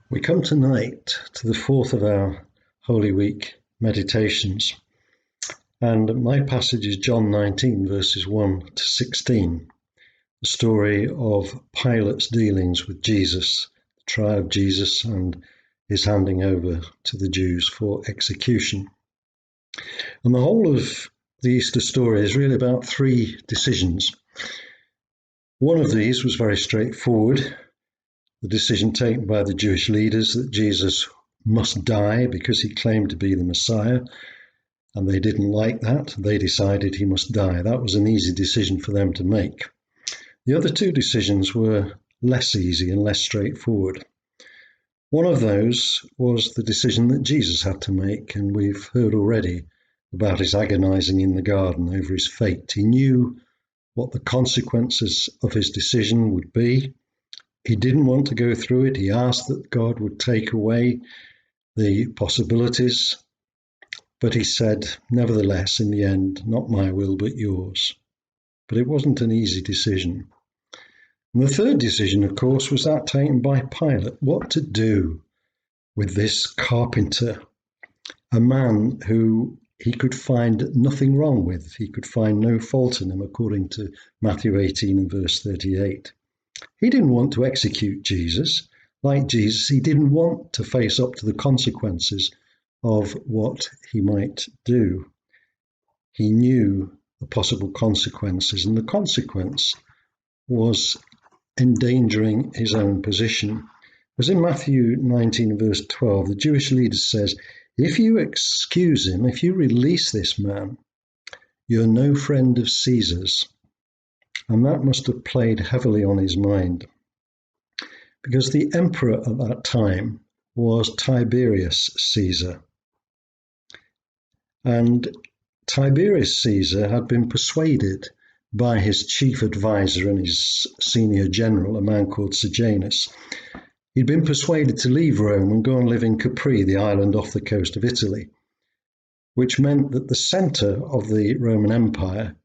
We come tonight to the fourth of our Holy Week meditations, and my passage is John 19, verses 1 to 16, the story of Pilate's dealings with Jesus, the trial of Jesus and his handing over to the Jews for execution. And the whole of the Easter story is really about three decisions. One of these was very straightforward. The decision taken by the Jewish leaders that Jesus must die because he claimed to be the Messiah, and they didn't like that. They decided he must die. That was an easy decision for them to make. The other two decisions were less easy and less straightforward. One of those was the decision that Jesus had to make, and we've heard already about his agonizing in the garden over his fate. He knew what the consequences of his decision would be. He didn't want to go through it. He asked that God would take away the possibilities, but he said, nevertheless, in the end, not my will, but yours. But it wasn't an easy decision. And the third decision, of course, was that taken by Pilate. What to do with this carpenter, a man who he could find nothing wrong with. He could find no fault in him, according to Matthew 18 and verse 38. He didn't want to execute Jesus. Like Jesus, he didn't want to face up to the consequences of what he might do. He knew the possible consequences, and the consequence was endangering his own position. As in Matthew 19, verse 12, the Jewish leader says, if you excuse him, if you release this man, you're no friend of Caesar's. And that must have played heavily on his mind, because the emperor at that time was Tiberius Caesar. And Tiberius Caesar had been persuaded by his chief advisor and his senior general, a man called Sejanus. He'd been persuaded to leave Rome and go and live in Capri, the island off the coast of Italy, which meant that the center of the Roman Empire,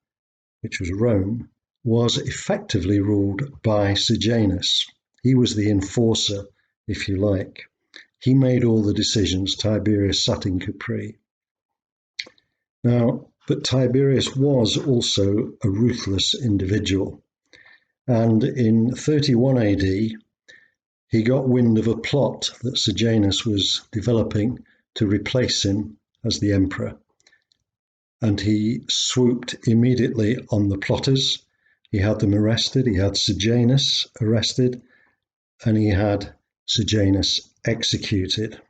which was Rome, was effectively ruled by Sejanus. He was the enforcer, if you like. He made all the decisions. Tiberius sat in Capri. Now, but Tiberius was also a ruthless individual. And in 31 AD, he got wind of a plot that Sejanus was developing to replace him as the emperor. And he swooped immediately on the plotters. He had them arrested, he had Sejanus arrested, and he had Sejanus executed.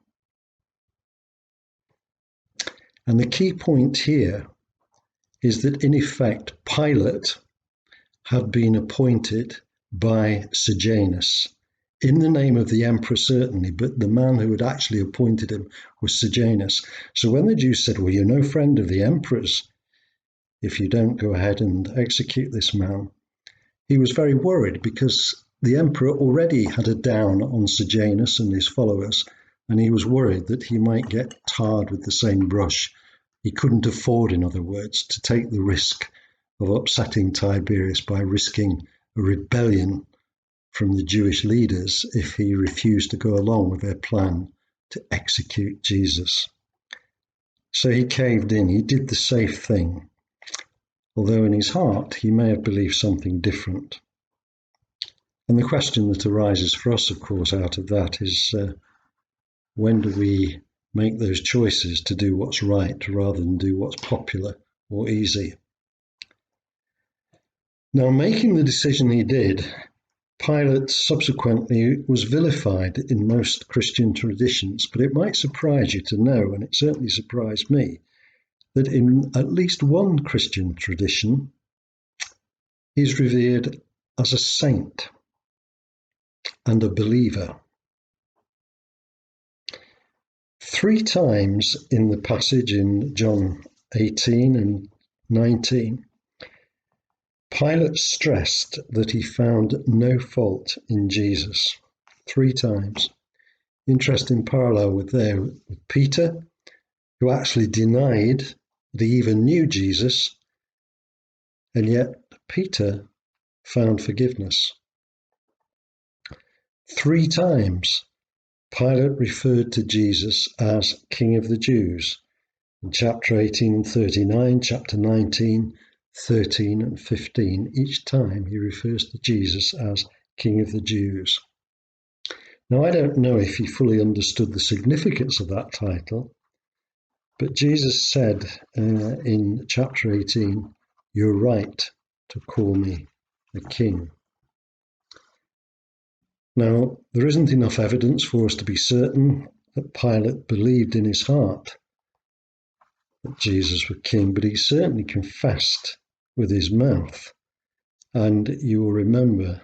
And the key point here is that, in effect, Pilate had been appointed by Sejanus, in the name of the emperor certainly, but the man who had actually appointed him was Sejanus. So when the Jews said, well, you're no friend of the emperor's if you don't go ahead and execute this man, he was very worried, because the emperor already had a down on Sejanus and his followers, and he was worried that he might get tarred with the same brush. He couldn't afford, in other words, to take the risk of upsetting Tiberius by risking a rebellion from the Jewish leaders if he refused to go along with their plan to execute Jesus. So he caved in. He did the safe thing, although in his heart he may have believed something different. And the question that arises for us, of course, out of that is, when do we make those choices to do what's right rather than do what's popular or easy? Now, making the decision he did, Pilate subsequently was vilified in most Christian traditions, but it might surprise you to know, and it certainly surprised me, that in at least one Christian tradition, he's revered as a saint and a believer. 3 times in the passage in John 18 and 19, Pilate stressed that he found no fault in Jesus. 3 times. Interesting parallel with Peter, who actually denied that he even knew Jesus, and yet Peter found forgiveness. 3 times Pilate referred to Jesus as King of the Jews. In chapter 18 and 39, chapter 19, 13 and 15, each time he refers to Jesus as King of the Jews. Now, I don't know if he fully understood the significance of that title, but Jesus said in chapter 18, "You're right to call me a king." Now, there isn't enough evidence for us to be certain that Pilate believed in his heart that Jesus was king, but he certainly confessed with his mouth. And you will remember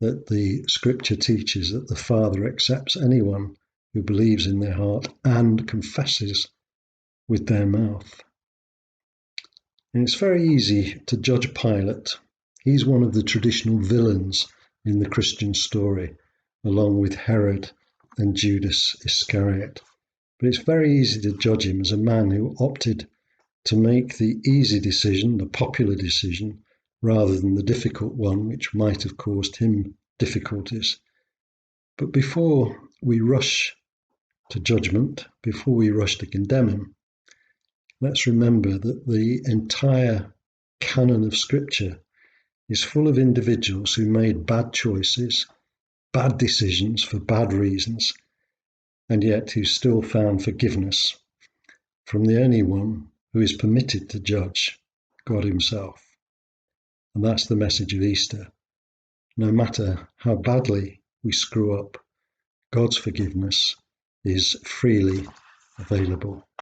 that the scripture teaches that the Father accepts anyone who believes in their heart and confesses with their mouth. And it's very easy to judge Pilate. He's one of the traditional villains in the Christian story, along with Herod and Judas Iscariot. But it's very easy to judge him as a man who opted to make the easy decision, the popular decision, rather than the difficult one, which might have caused him difficulties. But before we rush to judgment, before we rush to condemn him, let's remember that the entire canon of Scripture is full of individuals who made bad choices, bad decisions for bad reasons, and yet who still found forgiveness from the only one who is permitted to judge, God himself. And that's the message of Easter. No matter how badly we screw up, God's forgiveness is freely available.